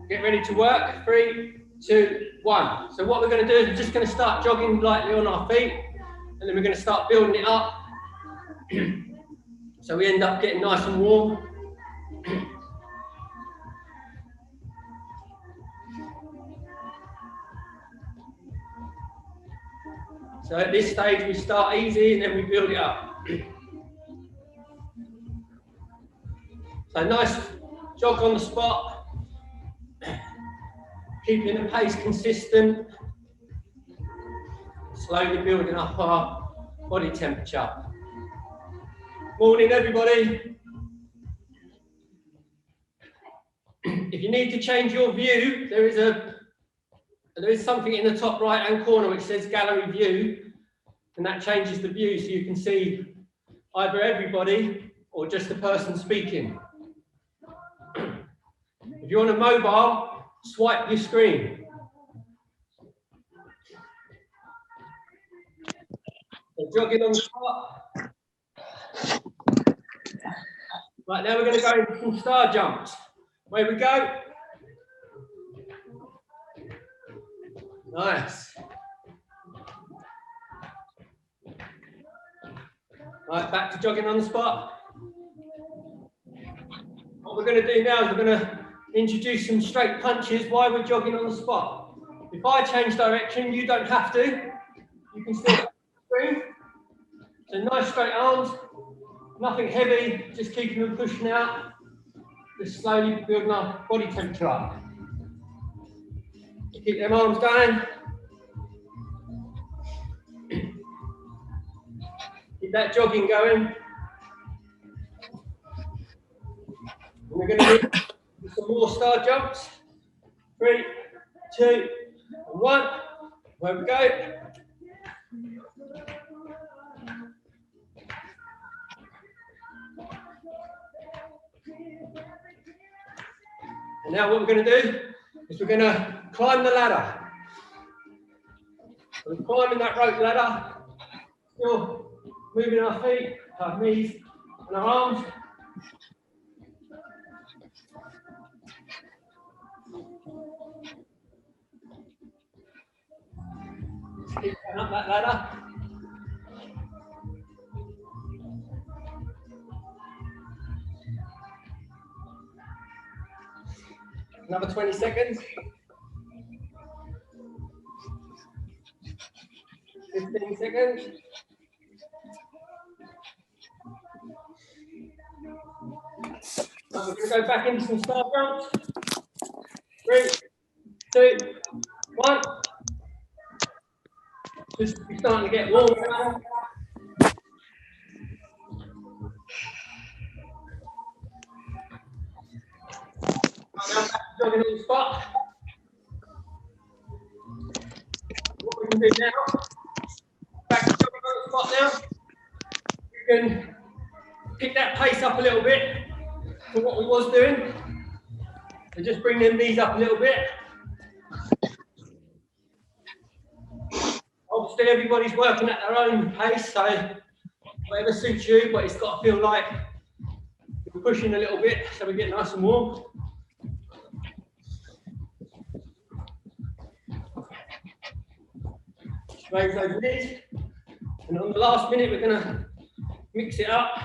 Get ready to work. 3, 2, 1. So what we're going to do is we're just going to start jogging lightly on our feet, and then we're going to start building it up. So we end up getting nice and warm. So at this stage we start easy and then we build it up. So nice jog on the spot, keeping the pace consistent, slowly building up our body temperature. Morning everybody. If you need to change your view, there is something in the top right hand corner which says gallery view, and that changes the view so you can see either everybody or just the person speaking. If you're on a mobile, swipe your screen. So jogging on the spot. Right, now we're going to go into some star jumps. Away we go. Nice. Right, back to jogging on the spot. What we're going to do now is we're going to introduce some straight punches while we're jogging on the spot. If I change direction, you don't have to. You can still go through. So nice straight arms, nothing heavy, just keeping them pushing out. Just slowly building our body temperature up. Keep them arms going. Keep that jogging going. And we're going to do some more star jumps. 3, 2, 1. Where we go. And now what we're going to do is we're going to climb the ladder. We're climbing that rope ladder, still moving our feet, our knees and our arms. Keep going up that ladder. Another 20 seconds. 15 seconds. Now we're going to go back into some star jumps. 3, 2, 1. Just starting to get warm now. Now back to jogging on the spot. What we can do now, back to jogging on the spot now. You can pick that pace up a little bit from what we was doing. So just bring them knees up a little bit. Obviously everybody's working at their own pace, so whatever suits you, but it's got to feel like we're pushing a little bit so we get nice and warm. Raise those knees, and on the last minute we're going to mix it up.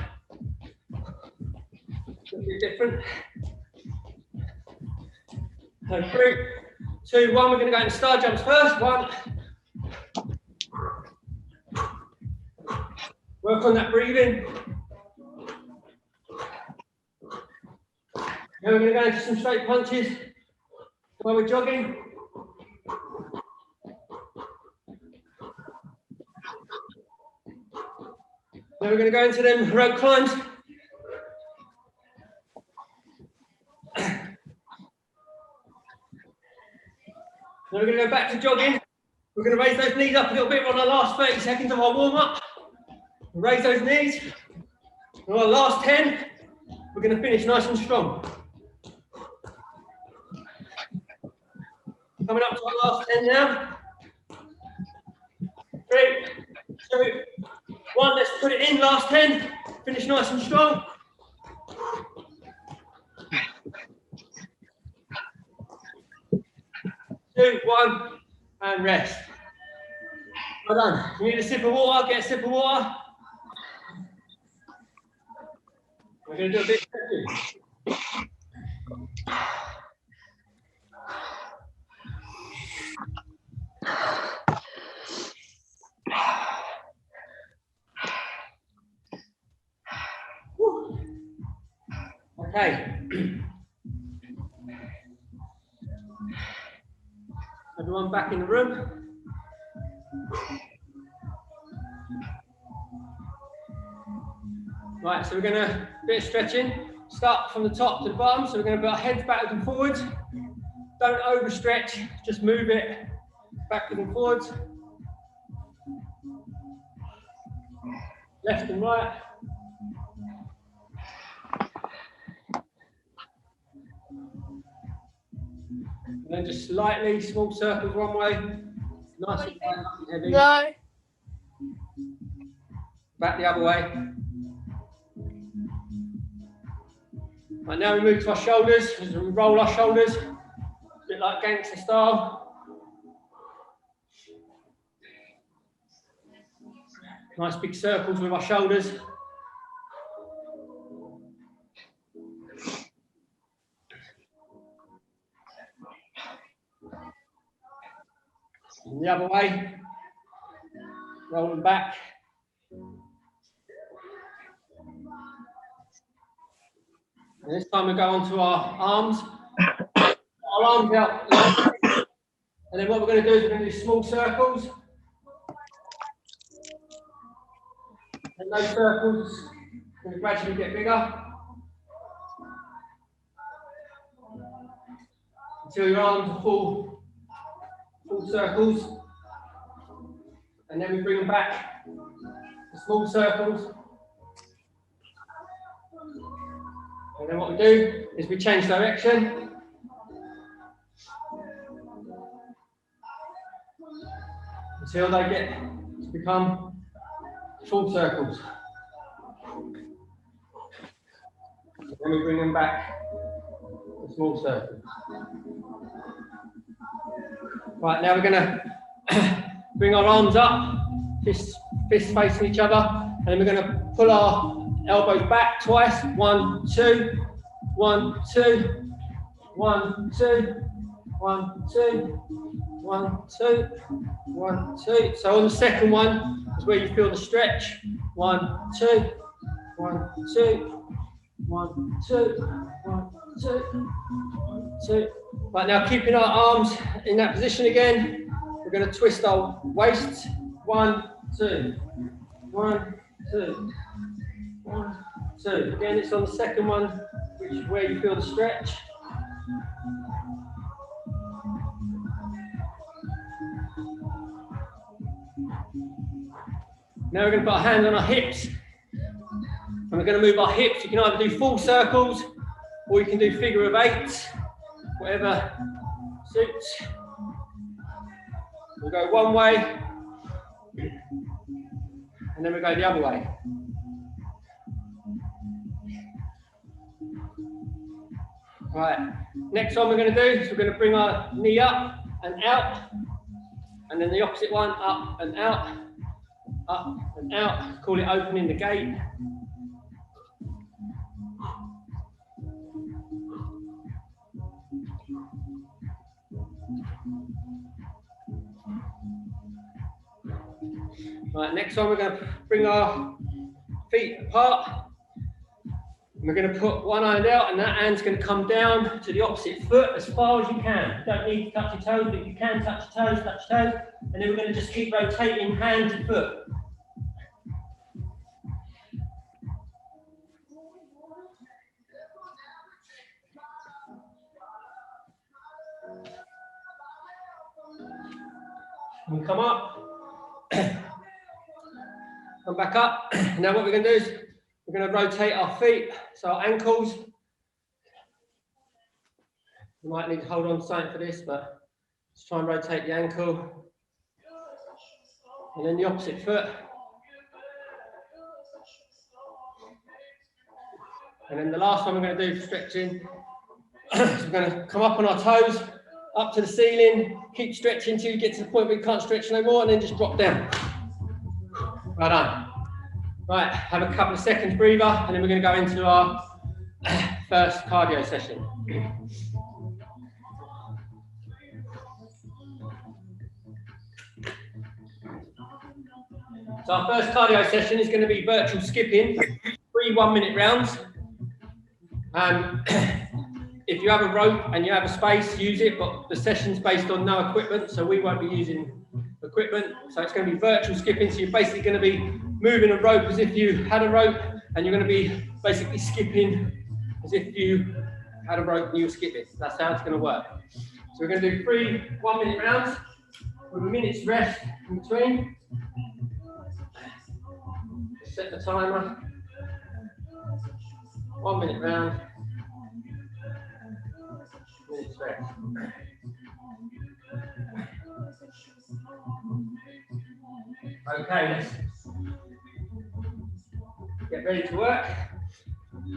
It's going to be different. So 3, 2, 1. We're going to go into star jumps first. 1. Work on that breathing. Now we're going to go into some straight punches while we're jogging. Now we're going to go into them rope climbs. Now we're going to go back to jogging. We're going to raise those knees up a little bit on our last 30 seconds of our warm-up. Raise those knees. On our last 10, we're going to finish nice and strong. Coming up to our last 10 now. 3, 2, 1. Let's put it in. Last 10. Finish nice and strong. 2, 1, and rest. Well done. You need a sip of water, get a sip of water. We're going to do a bit of stretching. Okay. Everyone back in the room. Right, so we're going to bit of stretching. Start from the top to the bottom. So we're going to put our heads backwards and forwards. Don't overstretch, just move it backwards and forwards. Left and right. And then just slightly small circles one way. Nice and heavy. No. Back the other way. Right, now we move to our shoulders. As we roll our shoulders, a bit like gangster style. Nice big circles with our shoulders. And the other way, rolling back. And this time we go onto our arms. Our arms out. And then what we're going to do is we're going to do small circles. And those circles are going to gradually get bigger. Until your arms are full circles. And then we bring them back to small circles. And then what we do is we change direction. Until they get to become full circles. And then we bring them back to small circles. Right, now we're going to bring our arms up, fists facing each other, and then we're going to pull our elbows back twice. 1, 2, 1, 2, 1, 2, 1, 2, 1, 2, 1, 2. So on the second one is where you feel the stretch. 1, 2, 1, 2, 1, 2, 1, 2, 1, 2. Right, now keeping our arms in that position again, we're going to twist our waists. 1, 2, 1, 2, 1, 2. Again, it's on the second one, which is where you feel the stretch. Now we're going to put our hands on our hips. And we're going to move our hips. You can either do full circles or you can do figure of 8, whatever suits. We'll go one way and then we go the other way. Right, next one we're going to do is we're going to bring our knee up and out, and then the opposite one up and out, call it opening the gate. Right, next one we're going to bring our feet apart. And we're going to put one hand out and that hand's going to come down to the opposite foot as far as you can. You don't need to touch your toes, but you can touch your toes, and then we're going to just keep rotating hand to foot. And we come up. Come back up. Now what we're going to do is we're going to rotate our feet, so our ankles. You might need to hold on to something for this, but just try and rotate the ankle. And then the opposite foot. And then the last one we're going to do for stretching is we're going to come up on our toes up to the ceiling, keep stretching until you get to the point where you can't stretch no more, and then just drop down. Well done. Right, have a couple of seconds breather, and then we're going to go into our first cardio session. So our first cardio session is going to be virtual skipping, 3 1-minute rounds. If you have a rope and you have a space, use it, but the session's based on no equipment, so we won't be using equipment. So it's going to be virtual skipping, so you're basically going to be moving a rope as if you had a rope, and you're going to be basically skipping as if you had a rope and you were skipping. That's how it's going to work. So we're going to do 3 1-minute rounds with a minute's rest in between. Set the timer. 1-minute round. Minute's rest. Okay, let's get ready to work.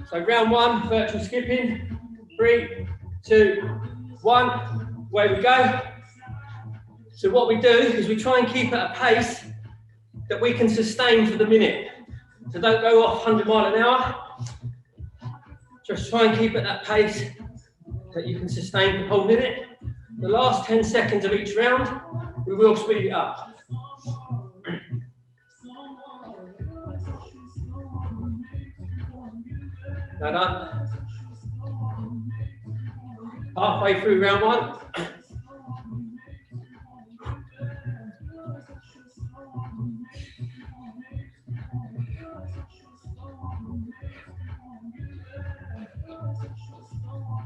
So round 1, virtual skipping. 3, 2, 1. Away we go. So what we do is we try and keep at a pace that we can sustain for the minute. So don't go off 100 miles an hour. Just try and keep at that pace that you can sustain for the whole minute. The last 10 seconds of each round, we will speed it up. Now done. Halfway through round 1.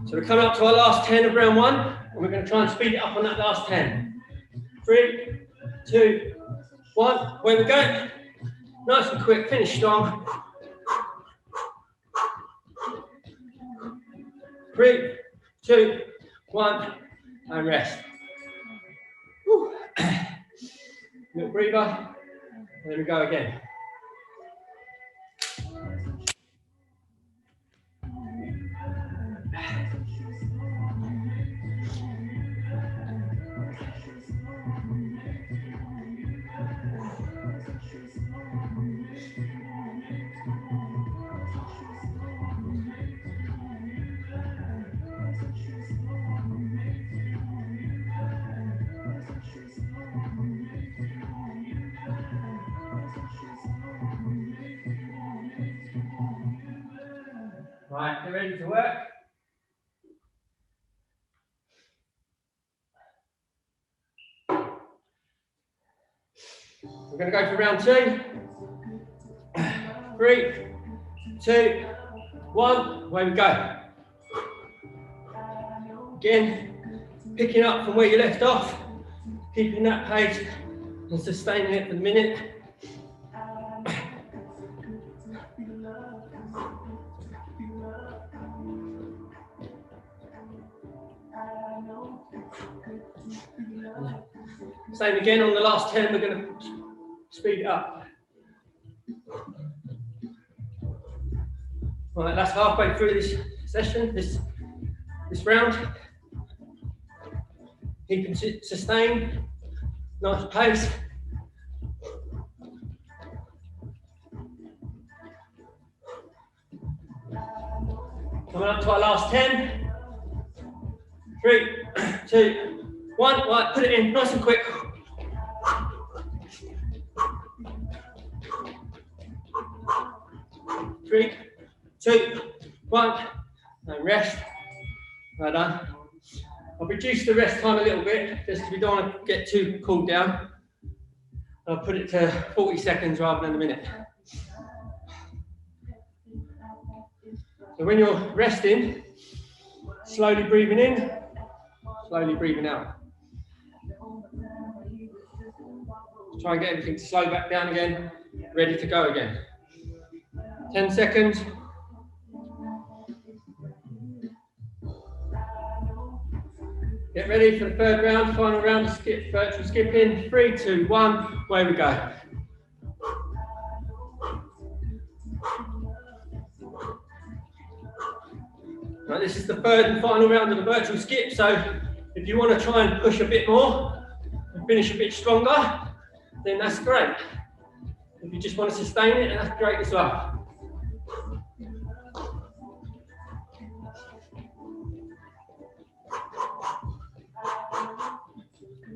So we're coming up to our last 10 of round 1, and we're going to try and speed it up on that last 10. 3, 2, 1, away we go. Nice and quick, finish strong. 3, 2, 1, and rest. Whew. Little breather, and there we go again. Right, get ready to work. We're going to go for round 2. 3, 2, 1, away we go. Again, picking up from where you left off, keeping that pace and sustaining it for the minute. Same again on the last 10, we're going to speed it up. Right, that's halfway through this session, this round. Keep and sustain, nice pace. Coming up to our last 10. 3, 2, 1. Right, put it in nice and quick. 3, 2, 1, and rest. Well done. I'll reduce the rest time a little bit, just because we don't want to get too cooled down. I'll put it to 40 seconds rather than a minute. So when you're resting, slowly breathing in, slowly breathing out. Try and get everything to slow back down again, ready to go again. 10 seconds. Get ready for the third round, final round of virtual skipping. 3, 2, 1, away we go. Right, this is the third and final round of the virtual skip, so If you want to try and push a bit more and finish a bit stronger, then that's great. If you just want to sustain it, then that's great as well.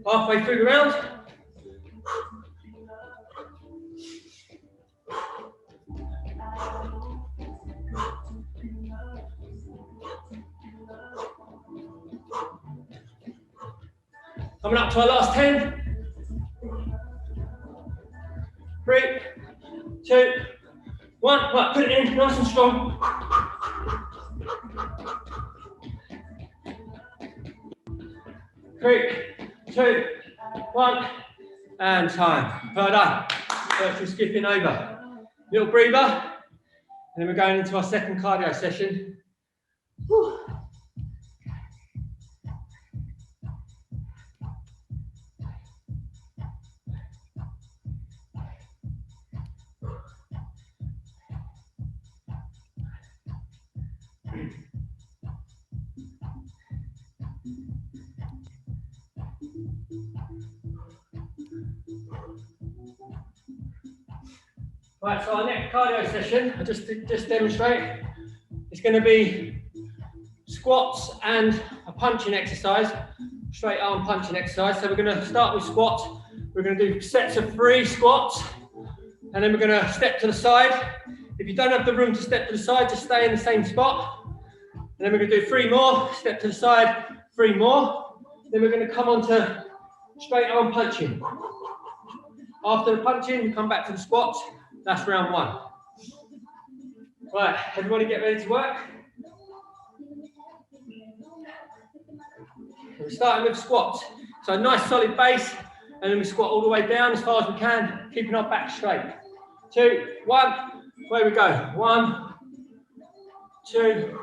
Halfway through the round. Coming up to our last 10. 3, 2, 1. Right, put it in, nice and strong. Three, 2, 1, and time. Well done. Virtual skipping over. Little breather, and then we're going into our second cardio session. Whew. Right, so our next cardio session, I'll just demonstrate. It's going to be squats and a punching exercise, straight arm punching exercise. So we're going to start with squats. We're going to do sets of 3 squats, and then we're going to step to the side. If you don't have the room to step to the side, just stay in the same spot. And then we're going to do 3 more, step to the side, 3 more. Then we're going to come on to straight arm punching. After the punching, we come back to the squats. That's round 1. Right, everybody get ready to work. We're starting with squats. So a nice solid base, and then we squat all the way down as far as we can, keeping our back straight. 2, 1, away we go. 1, 2,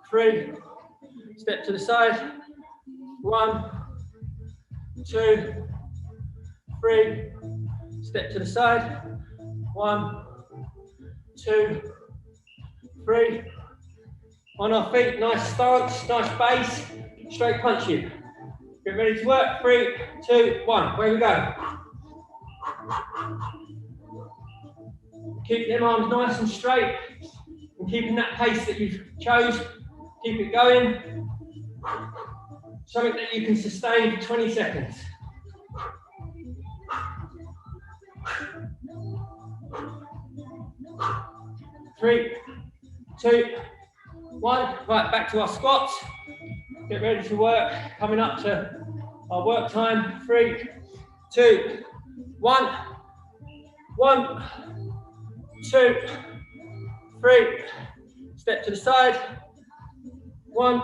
3, step to the side. 1, 2, 3, step to the side. 1, 2, 3. On our feet, nice stance, nice base, straight punching. Get ready to work. 3, 2, 1. Away we go. Keep them arms nice and straight, and keeping that pace that you chose. Keep it going. Something that you can sustain for 20 seconds. 3, 2, 1. Right, back to our squats. Get ready to work. Coming up to our work time. 3, 2, 1. 1, 2, 3. Step to the side. 1,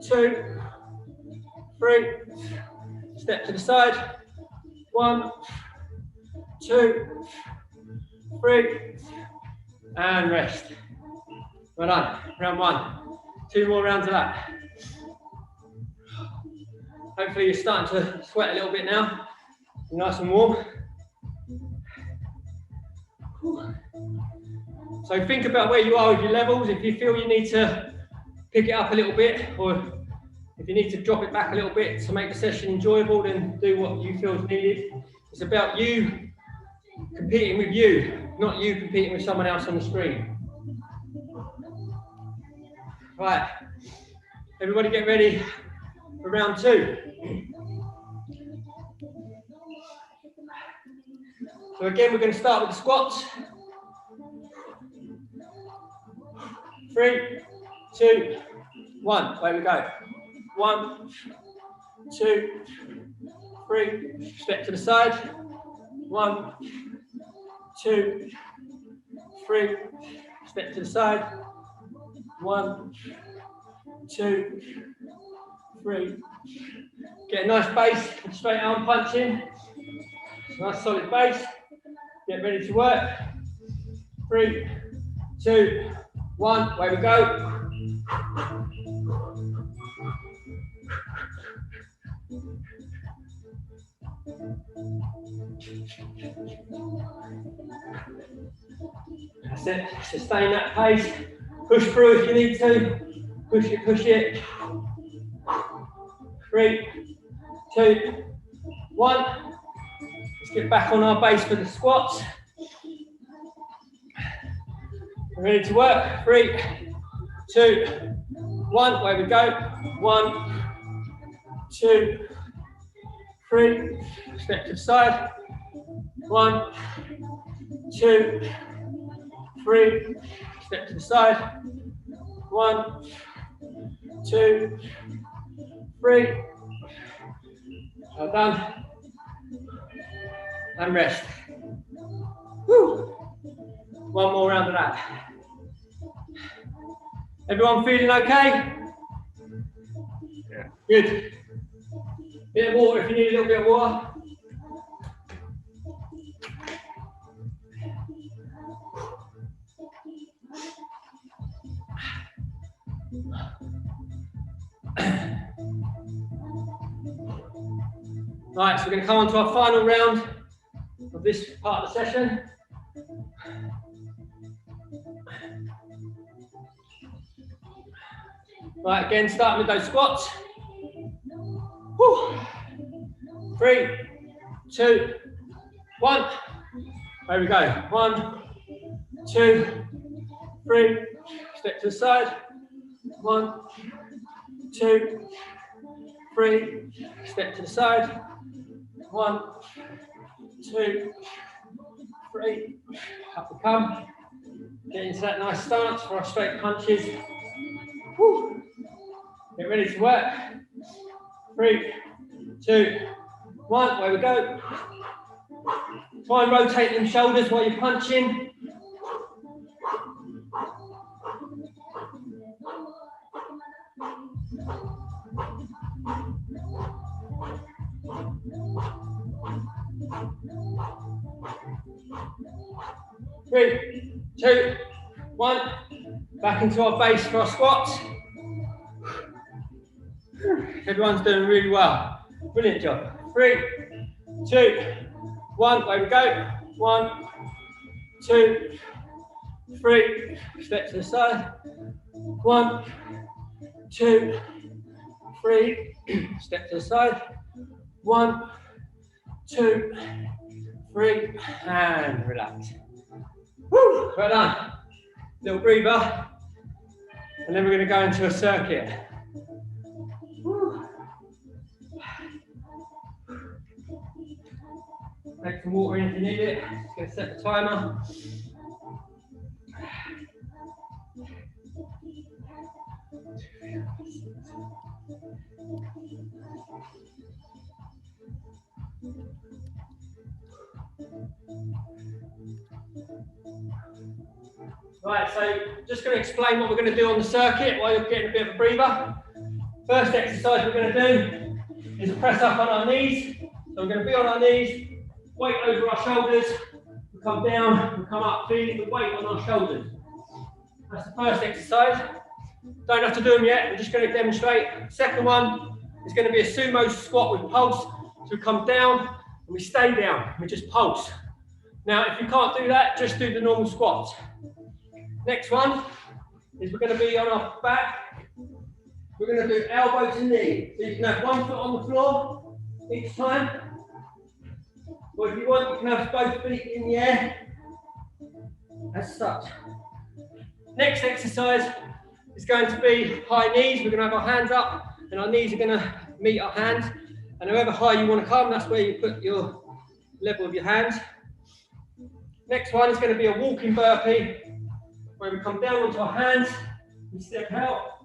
2, 3. Step to the side. 1, 2, 3. And rest. Well done. Round 1. 2 more rounds of that. Hopefully you're starting to sweat a little bit now. You're nice and warm. So think about where you are with your levels. If you feel you need to pick it up a little bit, or if you need to drop it back a little bit to make the session enjoyable, then do what you feel is needed. It's about you competing with you, not you competing with someone else on the screen. Right, everybody get ready for round 2. So again, we're going to start with the squats. 3, 2, 1, away we go. 1, 2, 3, step to the side. 1, 2, 3, step to the side. 1, 2, 3. Get a nice base and straight arm punching. Nice solid base. Get ready to work. 3, 2, 1. Away we go. That's it. Sustain that pace. Push through if you need to. Push it, push it. 3, 2, 1. Let's get back on our base for the squats. We're ready to work. 3, 2, 1. Away we go. 1, 2, 3. Step to the side. 1, 2, 3. Step to the side. 1, 2, 3. Well done. And rest. Woo. One more round of that. Everyone feeling okay? Yeah. Good. Bit of water if you need a little bit of water. Right, so we're going to come on to our final round of this part of the session. Right, again, starting with those squats. Whew. 3, 2, 1. There we go. 1, 2, 3. Step to the side. 1, 2, 3. Step to the side. 1, 2, 3. Up we come. Get into that nice stance for our straight punches. Whew. Get ready to work. 3, 2, 1. Away we go. Try and rotate them shoulders while you're punching. Three, 2, 1. Back into our base for our squats. Everyone's doing really well. Brilliant job. 3, 2, 1. Away we go. 1, 2, 3. Step to the side. 1, 2, 3. Step to the side. 1, 2, 3. And relax. Woo, well done. Little breather. And then we're going to go into a circuit. Woo. Take some water in if you need it. Just going to set the timer. Right, so just going to explain what we're going to do on the circuit while you're getting a bit of a breather. First exercise we're going to do is a press up on our knees. So we're going to be on our knees, weight over our shoulders, we come down, we come up, feeling the weight on our shoulders. That's the first exercise. Don't have to do them yet, we're just going to demonstrate. Second one is going to be a sumo squat with pulse. So we come down and we stay down, we just pulse. Now, if you can't do that, just do the normal squats. Next one is we're going to be on our back. We're going to do elbow to knee. So you can have one foot on the floor each time. Or if you want, you can have both feet in the air, as such. Next exercise is going to be high knees. We're going to have our hands up and our knees are going to meet our hands. And however high you want to come, that's where you put your level of your hands. Next one is going to be a walking burpee, where we come down onto our hands, we step out,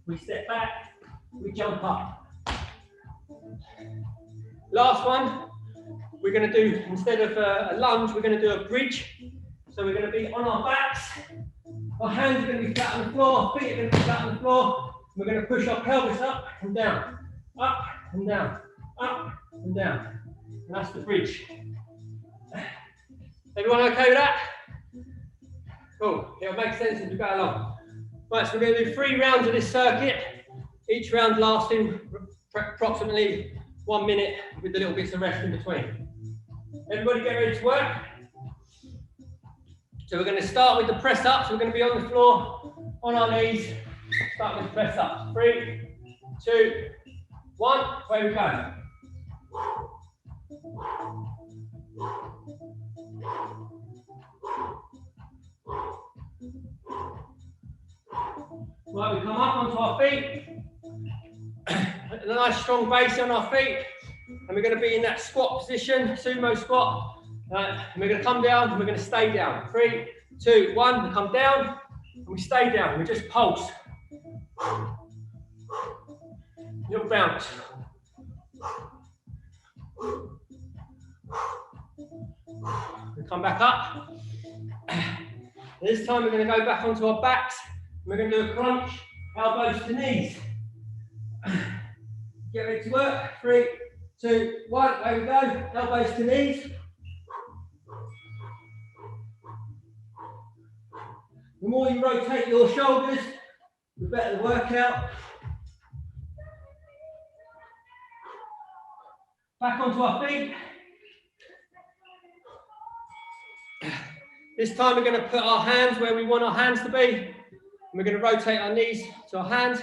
we step back, we jump up. Last one, we're going to do, instead of a lunge, we're going to do a bridge. So we're going to be on our backs, our hands are going to be flat on the floor, our feet are going to be flat on the floor. We're going to push our pelvis up and down, up and down, up and down. And that's the bridge. Everyone okay with that? Cool, it'll make sense as we go along. Right, so we're going to do 3 rounds of this circuit, each round lasting approximately 1 minute with the little bits of rest in between. Everybody get ready to work. So we're going to start with the press ups. We're going to be on the floor, on our knees, start with press ups. 3, 2, 1, away we go. Right, we come up onto our feet. A nice strong base on our feet. And we're going to be in that squat position, sumo squat. And we're going to come down and we're going to stay down. 3, 2, 1, we come down and we stay down. We just pulse. Little bounce. We come back up. This time we're going to go back onto our backs. We're going to do a crunch, elbows to knees. Get ready to work. 3, 2, 1, there we go. Elbows to knees. The more you rotate your shoulders, the better the workout. Back onto our feet. This time we're going to put our hands where we want our hands to be. And we're going to rotate our knees to our hands.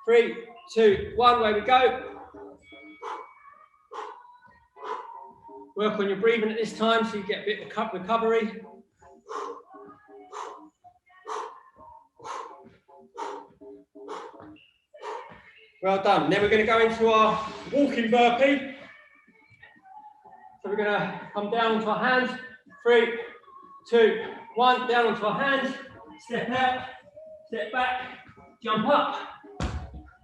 3, 2, 1, away we go. Work on your breathing at this time so you get a bit of recovery. Well done. Then we're going to go into our walking burpee. So we're going to come down onto our hands. 3, 2, 1, down onto our hands. Step out, step back, jump up.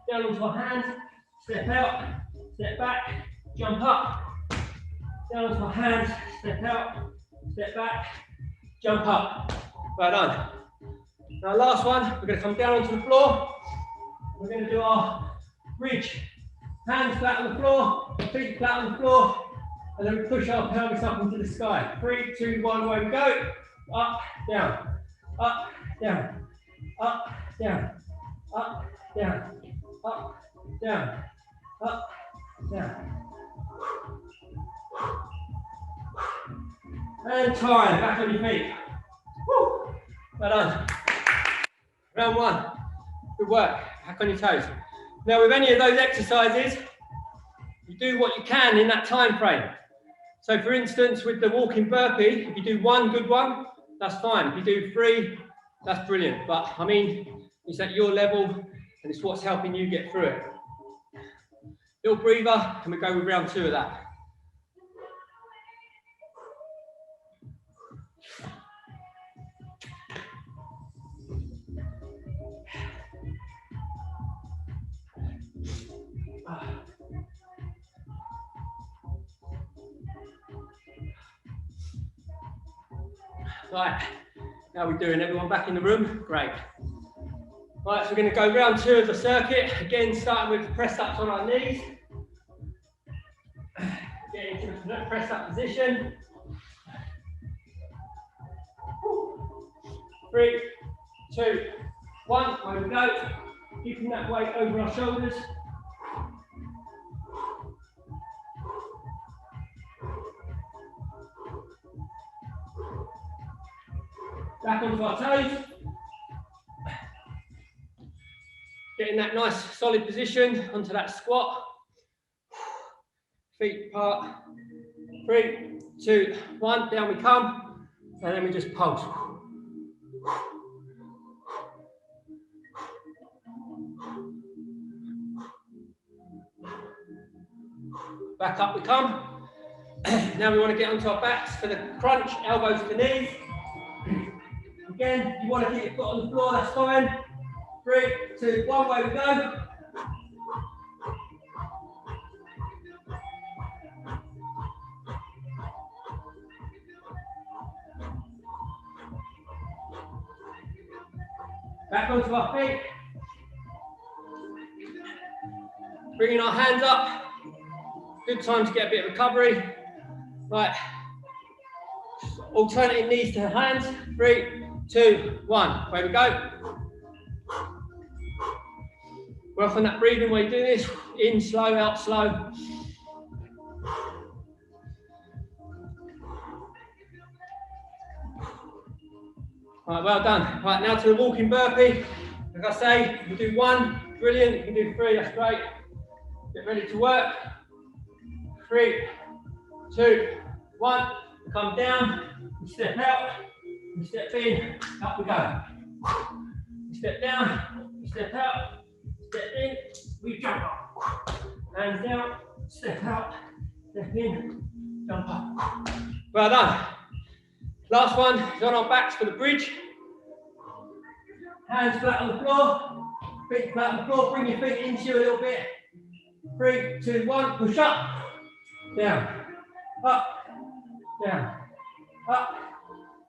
Down onto our hands, step out, step back, jump up. Down onto our hands, step out, step back, jump up. Well done. Now last one, we're going to come down onto the floor. We're going to do our bridge. Hands flat on the floor, feet flat on the floor, and then we push our pelvis up into the sky. 3, 2, 1, away we go. Up, down, up, down, up, down, up, down, up, down, up, down. And time, back on your feet. Woo. Well done. Round 1. Good work. Back on your toes. Now with any of those exercises, you do what you can in that time frame. So for instance, with the walking burpee, if you do 1 good one, that's fine. If you do 3, that's brilliant. But I mean, it's at your level and it's what's helping you get through it. Little breather, and we go with round 2 of that. Right, how are we doing? Everyone back in the room? Great. Right, so we're going to go round 2 of the circuit. Again, starting with the press ups on our knees. Get into the press up position. 3, 2, 1, there we go. Keeping that weight over our shoulders. Back onto our toes. Getting that nice solid position onto that squat. Feet apart. 3, 2, 1, down we come. And then we just pulse. Back up we come. Now we want to get onto our backs for the crunch, elbows to knees. Again, you want to keep your foot on the floor, that's fine. 3, 2, 1, away we go. Back onto our feet. Bringing our hands up. Good time to get a bit of recovery. Right. Alternating knees to hands. 3, 2, 1. Away we go. Work on that breathing while you do this. In slow, out slow. Right, well done. Right, now to the walking burpee. Like I say, we'll do 1, Brilliant. You can do 3. That's great. Get ready to work. 3, 2, 1. Come down. You step out. You step in. Up we go. You step down. You step out. Step in. We jump up. Hands down. Step out. Step in. Jump up. Well done. Last one is on our backs for the bridge. Hands flat on the floor. Feet flat on the floor. Bring your feet into you a little bit. 3, 2, 1. Push up. Down. Up. Down. Up.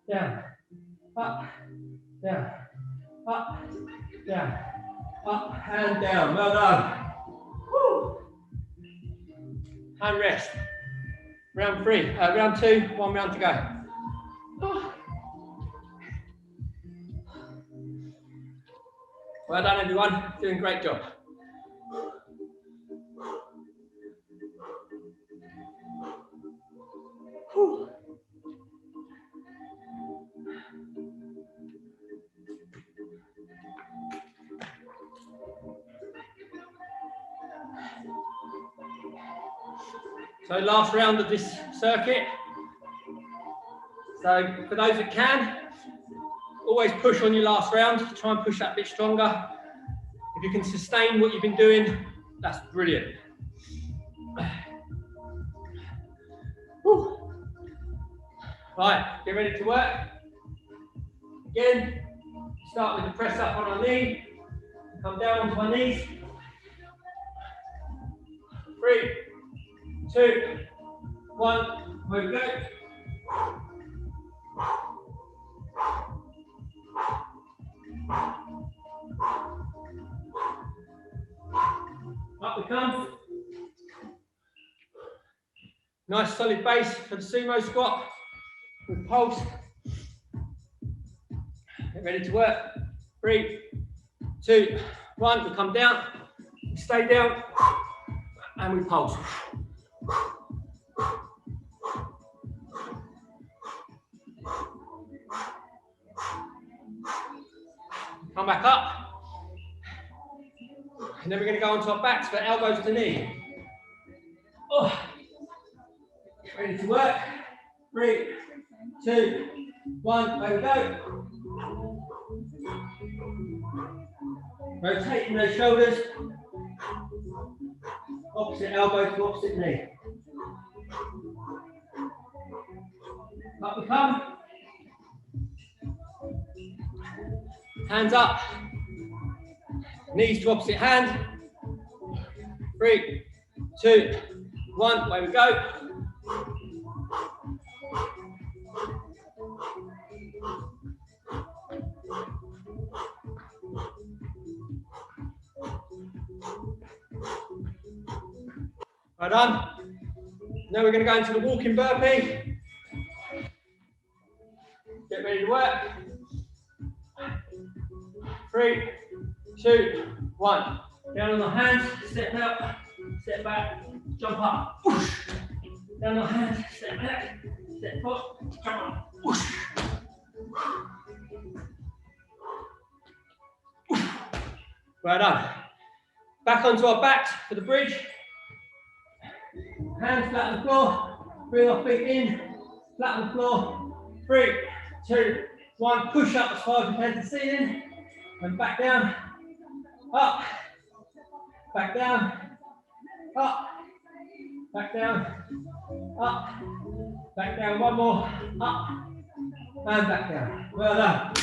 Down. Up. Down. Up. Down. Up and down. Well done. Woo. And rest. Round 3. Round 2. 1 round to go. Well done, everyone. Doing a great job. So last round of this circuit. So for those that can, always push on your last round. Try and push that bit stronger. If you can sustain what you've been doing, that's brilliant. Whew. Right, get ready to work. Again, start with the press up on our knee. Come down onto our knees. 3, 2, 1, where we go. Up we come. Nice solid base for the sumo squat with pulse. Get ready to work. 3, 2, 1. We come down, we stay down, and we pulse. Come back up. And then we're going to go onto our backs for elbows to knee. Oh. Ready to work. 3, 2, 1. There we go. Rotating those shoulders. Opposite elbow to opposite knee. Up we come. Hands up. Knees to opposite hand. 3, 2, 1. Away we go. Well done. Now we're going to go into the walking burpee. Get ready to work. 3, 2, 1. Down on the hands, step out, step back, jump up. Whoosh. Down on the hands, step back, step up, jump up. Whoosh. Well done. Back onto our backs for the bridge. Hands flat on the floor. Bring our feet in, flat on the floor. 3, 2, 1. Push up as far as you can to the ceiling. And back down. Up. Back down. Up. Back down. Up. Back down. One more. Up. And back down. Well done.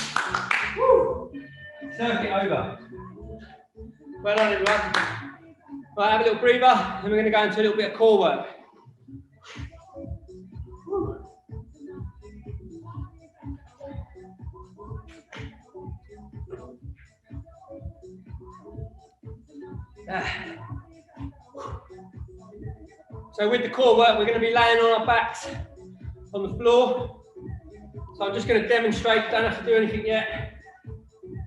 Woo. Circuit over. Well done, everyone. Right, have a little breather, and we're going to go into a little bit of core work. So with the core work, we're going to be laying on our backs on the floor. So I'm just going to demonstrate, don't have to do anything yet.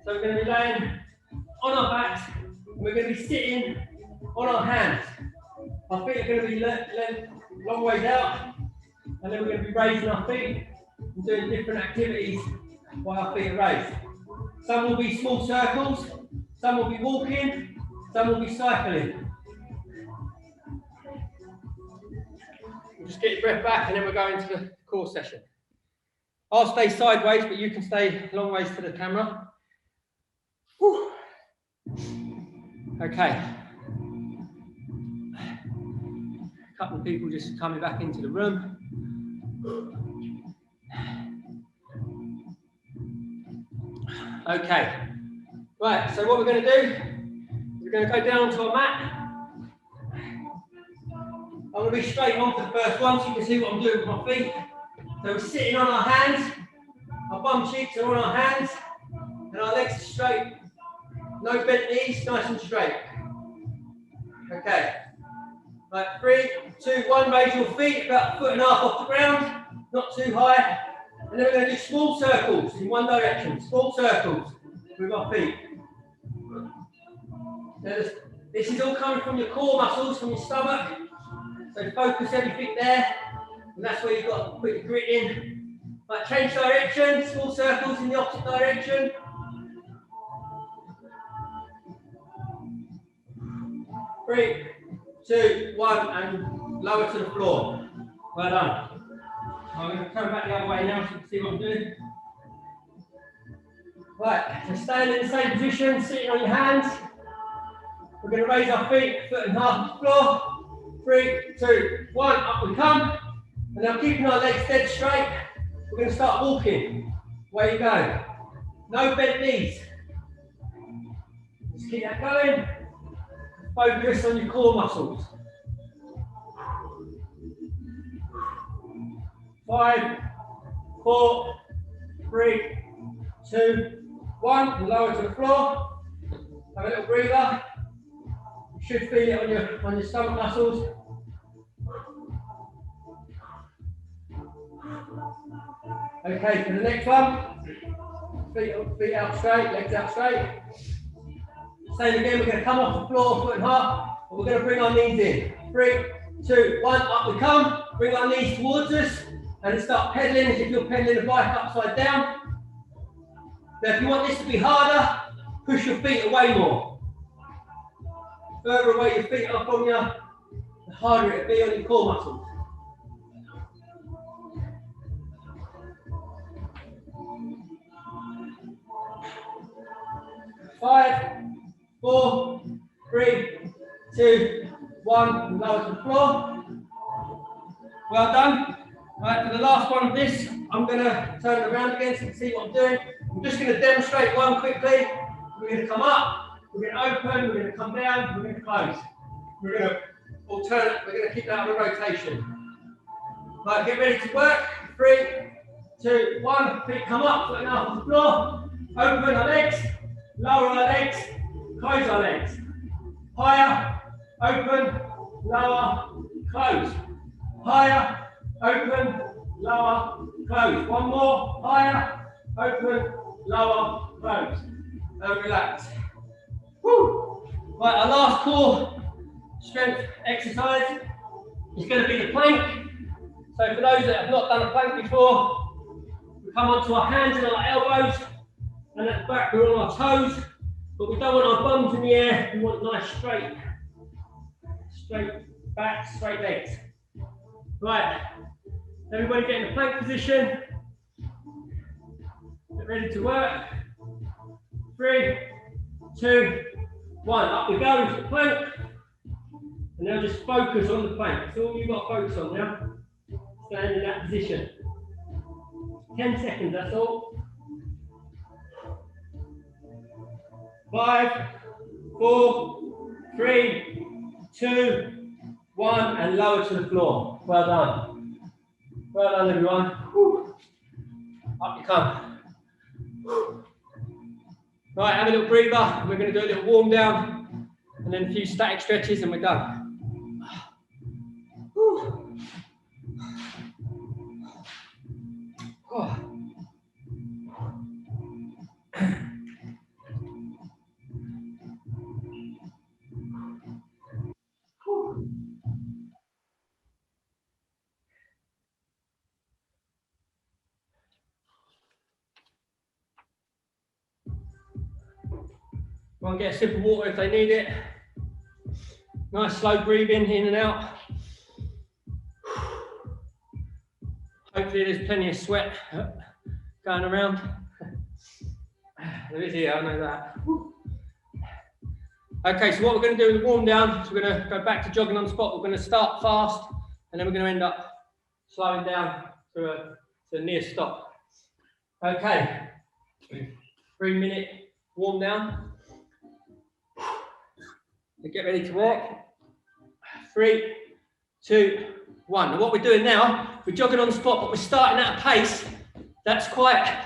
So we're going to be laying on our backs, and we're going to be sitting on our hands. Our feet are going to be long ways out, and then we're going to be raising our feet and doing different activities while our feet are raised. Some will be small circles, some will be walking, Some will be cycling. We'll just get your breath back and then we'll go into the core session. I'll stay sideways, but you can stay long ways to the camera. Whew. Okay. A couple of people just coming back into the room. Okay. Right, so what we're going to do, we're going to go down to our mat. I'm going to be straight on for the first one so you can see what I'm doing with my feet. So we're sitting on our hands, our bum cheeks are on our hands, and our legs are straight. No bent knees, nice and straight. Okay. Right, 3, 2, 1, raise your feet about 1.5 foot off the ground, not too high. And then we're going to do small circles in one direction, small circles with our feet. Now this is all coming from your core muscles, from your stomach. So focus everything there, and that's where you've got to put your grit in. Right, change direction, small circles in the opposite direction. Three, 2, 1, and lower to the floor. Well done. I'm going to turn back the other way now so you can see what I'm doing. Right, so staying in the same position, sitting on your hands. We're going to raise our feet 1.5 foot off the floor. 3, 2, 1, up we come. And now keeping our legs dead straight, we're going to start walking. Away you go. No bent knees. Just keep that going. Focus on your core muscles. 5, 4, 3, 2, 1, and lower to the floor. Have a little breather. You should feel it on your stomach muscles. Okay, for the next one, feet out straight, legs out straight. Same again, we're going to come off the floor 1.5 foot, and we're going to bring our knees in. 3, 2, 1, up we come. Bring our knees towards us, and start pedaling as if you're pedaling a bike upside down. Now, if you want this to be harder, push your feet away more. The further away your feet are from you, the harder it'll be on your core muscles. 5, 4, 3, 2, 1, lower to the floor. Well done. Right, for the last one of this, I'm going to turn it around again so you can see what I'm doing. I'm just going to demonstrate one quickly. We're going to come up, we're going to open, we're going to come down, we're going to close. We're going to alternate, we're going to keep that on a rotation. Right, get ready to work. 3, 2, 1, feet come up, 1.5 foot off the floor. Open our legs, lower our legs, close our legs. Higher, open, lower, close. Higher, open, lower, close. One more. Higher, open, lower, close. And relax. Woo. Right, our last core strength exercise is going to be the plank. So for those that have not done a plank before, we come onto our hands and our elbows, and at the back we're on our toes, but we don't want our bums in the air. We want nice straight back, straight legs. Right, everybody get in the plank position. Get ready to work. 3, 2, 1. Up we go into the plank. And now just focus on the plank. That's all you've got to focus on now. Stand in that position. 10 seconds, that's all. 5, 4, 3, 2, 1, and lower to the floor. Well done. Well done, everyone. Whew. Up you come. Whew. Right, have a little breather. We're going to do a little warm down, and then a few static stretches, and we're done. Whew. Oh. Go and get a sip of water if they need it. Nice slow breathing in and out. Hopefully there's plenty of sweat going around. There is here, I know that. Okay, so what we're going to do in the warm down is we're going to go back to jogging on the spot. We're going to start fast and then we're going to end up slowing down to a near stop. Okay, 3-minute warm down. Get ready to walk. 3, 2, 1. And what we're doing now, we're jogging on the spot, but we're starting at a pace that's quite,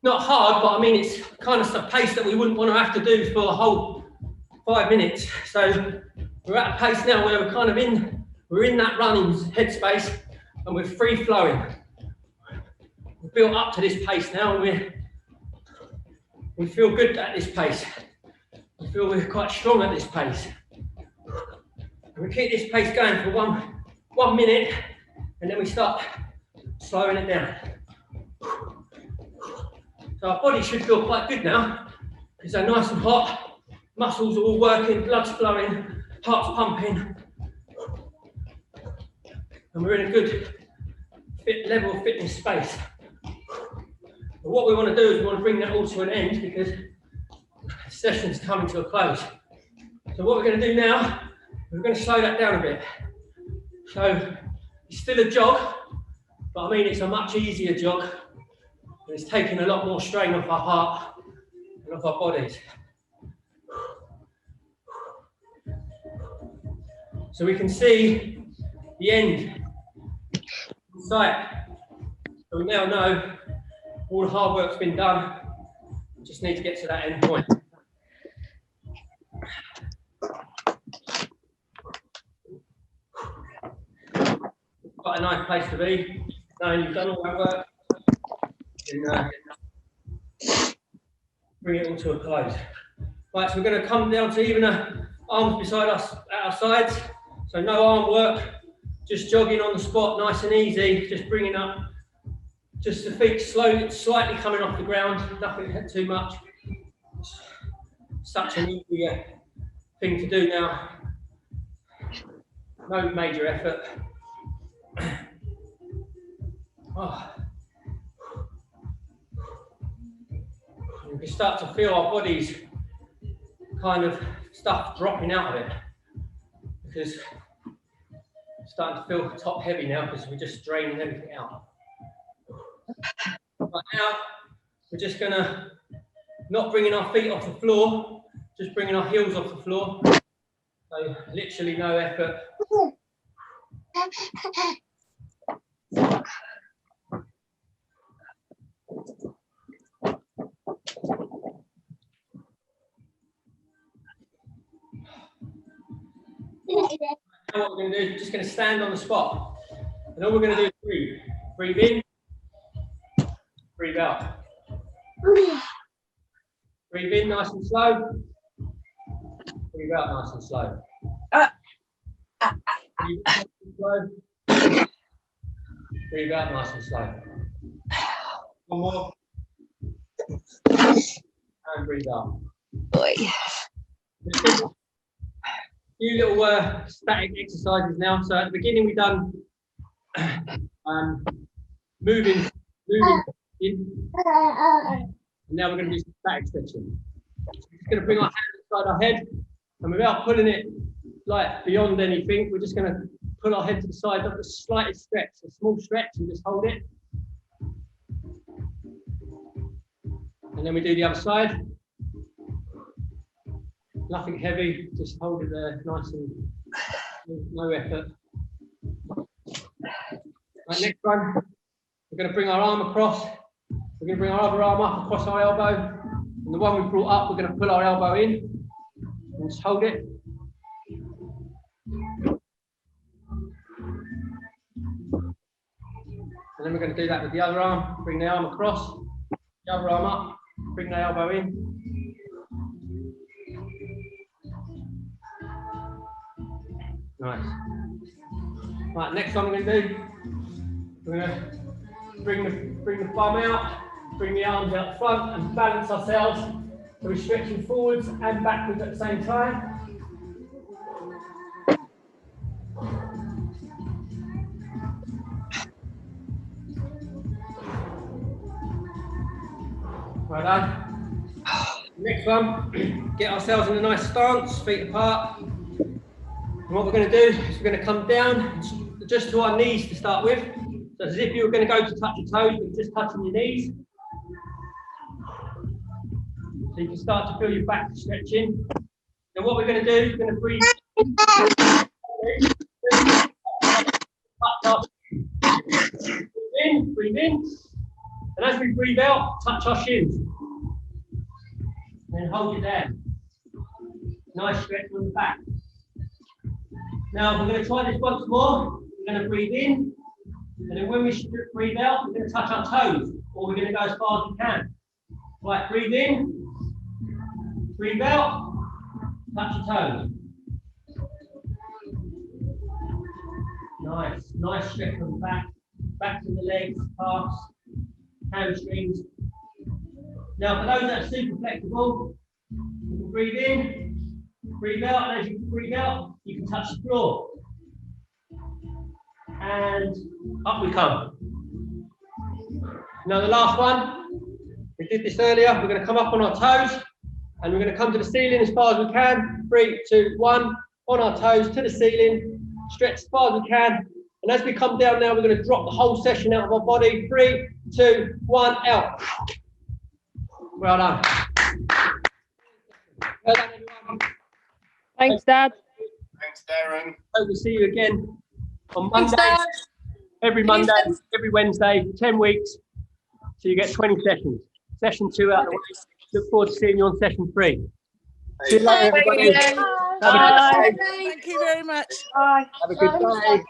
not hard, but I mean, it's kind of a pace that we wouldn't want to have to do for a whole 5 minutes. So we're at a pace now where we're kind of we're in that running headspace and we're free flowing. We've built up to this pace now and we feel good at this pace. We feel we're quite strong at this pace. And we keep this pace going for one minute and then we start slowing it down. So our body should feel quite good now because they're nice and hot, muscles are all working, blood's flowing, heart's pumping. And we're in a good level of fitness space. But what we want to do is we want to bring that all to an end because the session's coming to a close. So what we're going to do now, we're going to slow that down a bit. So it's still a jog, but I mean it's a much easier jog. And it's taking a lot more strain off our heart and off our bodies. So we can see the end in sight. So we now know all the hard work's been done. We just need to get to that end point. Quite a nice place to be, knowing you've done all that work. And bring it all to a close. Right, so we're going to come down to even arms beside us at our sides. So no arm work, just jogging on the spot, nice and easy, just bringing up, just the feet slowly, slightly coming off the ground, nothing too much. Such an easy thing to do now. No major effort. Oh. You can start to feel our bodies kind of stuff dropping out of it because it's starting to feel top heavy now because we're just draining everything out. Right now, we're just going to not bringing our feet off the floor, just bringing our heels off the floor. So literally no effort. Now what we're going to do is we're just going to stand on the spot. And all we're going to do is breathe. Breathe in, breathe out. Breathe in nice and slow. Breathe out nice and slow. Breathe in nice and slow. Breathe out nice and slow. One more. And breathe out. A few little static exercises now. So at the beginning we've done moving in. And now we're going to do some static stretching. We're just going to bring our hands inside our head, and without pulling it like beyond anything, we're just going to pull our head to the side, of the slightest stretch, a small stretch, and just hold it. And then we do the other side. Nothing heavy, just hold it there, nice and no effort. Right, next one, we're going to bring our arm across. We're going to bring our other arm up across our elbow. And the one we brought up, we're going to pull our elbow in and just hold it. And then we're going to do that with the other arm. Bring the arm across, the other arm up, bring the elbow in. Nice. Right, next one we're going to do, we're going to bring the bum out, bring the arms out front and balance ourselves. So we're stretching forwards and backwards at the same time. Well done. Next one, get ourselves in a nice stance, feet apart. And what we're going to do is we're going to come down just to our knees to start with. So as if you were going to go to touch your toes, but just touching your knees. So you can start to feel your back stretching. Then what we're going to do is we're going to breathe in. Breathe in. And as we breathe out, touch our shins. And then hold it there. Nice stretch on the back. Now we're going to try this once more. We're going to breathe in. And then when we breathe out, we're going to touch our toes. Or we're going to go as far as we can. Right, breathe in. Breathe out. Touch your toes. Nice. Nice stretch on the back. Back to the legs, calves, hamstrings. Now, for those that are super flexible, you can breathe in, breathe out, and as you breathe out, you can touch the floor. And up we come. Now, the last one, we did this earlier. We're going to come up on our toes, and we're going to come to the ceiling as far as we can. 3, 2, 1, on our toes to the ceiling, stretch as far as we can. And as we come down now, we're going to drop the whole session out of our body. 3, 2, 1, out. Well done. Well done, everyone. Thanks, Dad. Thanks, Darren. Hope to see you again on Monday. Thanks, Dad. Every Monday, every Wednesday, 10 weeks. So you get 20 sessions. Session 2 out of the way. Look forward to seeing you on session 3. See you later, everybody. Bye. Have a good day. Thank you very much. Have a good day.